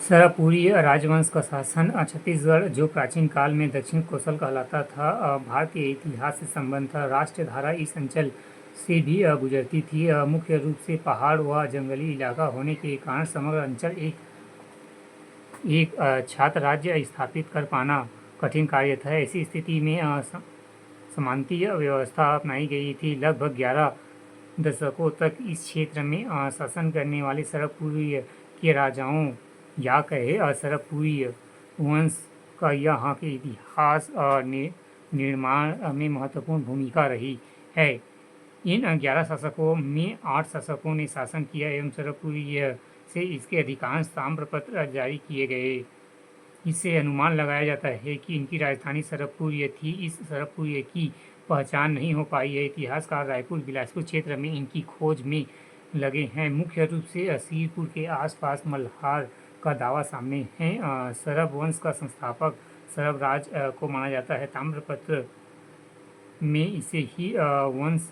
सरपुरी राजवंश का शासन छत्तीसगढ़, जो प्राचीन काल में दक्षिण कोसल कहलाता था, भारतीय इतिहास से संबंध था। राष्ट्रीय धारा इस अंचल से भी गुजरती थी। मुख्य रूप से पहाड़ व जंगली इलाका होने के कारण समग्र अंचल एक छात्र राज्य स्थापित कर पाना कठिन कार्य था। ऐसी स्थिति में सामंतीय व्यवस्था अपनाई गई थी। लगभग 11 दशकों तक इस क्षेत्र में शासन करने वाले सरपुरी के राजाओं या कहे सरपुरी वंश का यहाँ के इतिहास निर्माण में महत्वपूर्ण भूमिका रही है। इन 11 शासकों में 8 शासकों ने शासन किया एवं सरपुरी से इसके अधिकांश ताम्रपत्र जारी किए गए। इससे अनुमान लगाया जाता है कि इनकी राजधानी सरपुरी थी। इस सरपुरी की पहचान नहीं हो पाई है। इतिहासकार रायपुर बिलासपुर क्षेत्र में इनकी खोज में लगे हैं। मुख्य रूप से सीरपुर के आसपास मल्हार का दावा सामने है। सरब वंश का संस्थापक सरब राज को माना जाता है। ताम्रपत्र में इसे ही वंश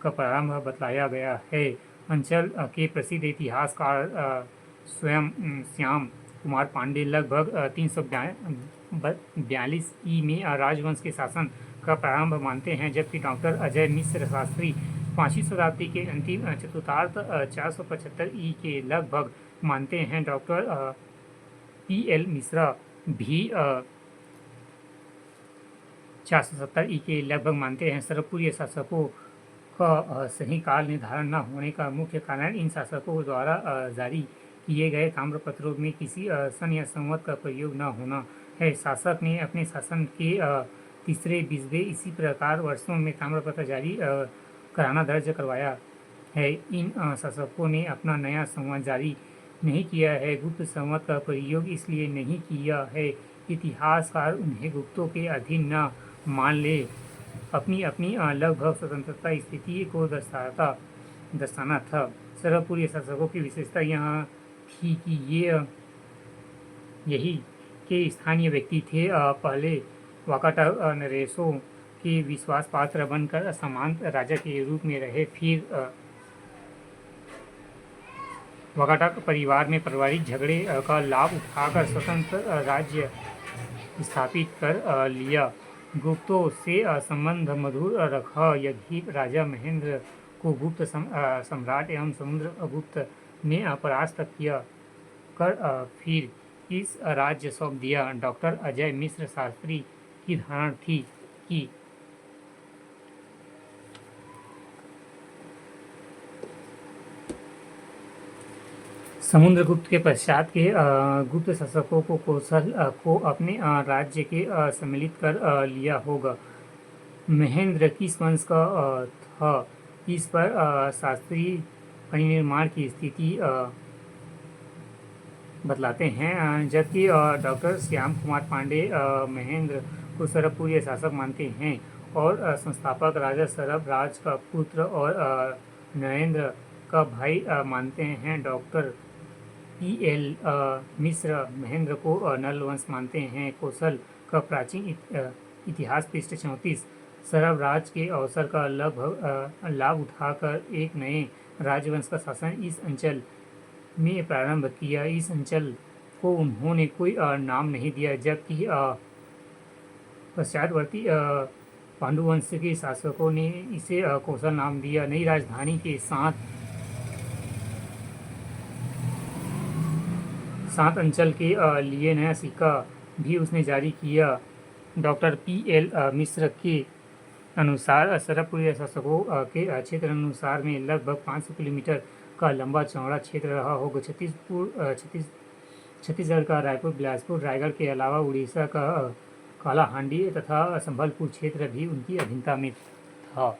का प्रारंभ बतलाया गया है। अंचल के प्रसिद्ध इतिहासकार स्वयं श्याम कुमार पांडे लगभग 342 ई में राजवंश के शासन का प्रारंभ मानते हैं, जबकि डॉक्टर अजय मिश्र शास्त्री 5वीं शताब्दी के अंतिम चतुर्थार्ध 475 ई के लगभग मानते हैं। Doctor P.L. मिश्रा भी 470 ई के लगभग मानते हैं। सरपुरी शासकों का सही काल निर्धारण न होने का मुख्य कारण इन शासकों द्वारा जारी किए गए ताम्रपत्रों में किसी सन या संवत का प्रयोग न होना है। शासक ने अपने शासन के तीसरे 20वें इसी प्रकार वर्षों में ताम्रपत्र जारी कराना दर्ज करवाया है। इन शासकों ने अपना नया संवत जारी नहीं किया है। गुप्त संवत का प्रयोग इसलिए नहीं किया है इतिहासकार उन्हें गुप्तों के अधीन न मान ले। अपनी लगभग स्वतंत्रता स्थिति को दर्शाना था। सरपुरी शासकों की विशेषता यह थी कि यही के स्थानीय व्यक्ति थे। पहले वाकाटक नरेशों के विश्वास पात्र बनकर सामंत राजा के रूप में रहे। फिर वाकाटक परिवार में पारिवारिक झगड़े का लाभ उठाकर स्वतंत्र राज्य स्थापित कर लिया। गुप्तों से संबंध मधुर रखा। यद्यपि राजा महेंद्र को गुप्त सम्राट एवं समुद्रगुप्त ने परास्त किया कर फिर इस राज्य सौंप दिया। डॉक्टर अजय मिश्र शास्त्री की धारणा थी कि समुद्रगुप्त के पश्चात के गुप्त शासकों को कौशल को अपने राज्य के सम्मिलित कर लिया होगा। महेंद्र किस वंश का था, इस पर शास्त्री परिनिर्माण की स्थिति बतलाते हैं, जबकि डॉक्टर श्याम कुमार पांडे महेंद्र को सरपुरी शासक मानते हैं और संस्थापक राजा सरब राज का पुत्र और नरेंद्र का भाई मानते हैं। Doctor P.L. मिश्र महेंद्र को नल वंश मानते हैं। कौशल का प्राचीन इतिहास पृष्ठ 34। सरब राज के अवसर का लाभ उठाकर एक नए राजवंश का शासन इस अंचल में प्रारंभ किया। इस अंचल को उन्होंने कोई नाम नहीं दिया, जबकि पश्चातवर्ती पांडुवंश के शासकों ने इसे कौशल नाम दिया। नई राजधानी के सात अंचल के लिए नया सिक्का भी उसने जारी किया। Doctor P.L. मिश्र के अनुसार सरपुरी शासकों के क्षेत्र अनुसार में लगभग 500 किलोमीटर का लंबा चौड़ा क्षेत्र रहा होगा। छत्तीसगढ़ का रायपुर बिलासपुर रायगढ़ के अलावा उड़ीसा का कालाहांडी तथा संबलपुर क्षेत्र भी उनकी अधीनता में था।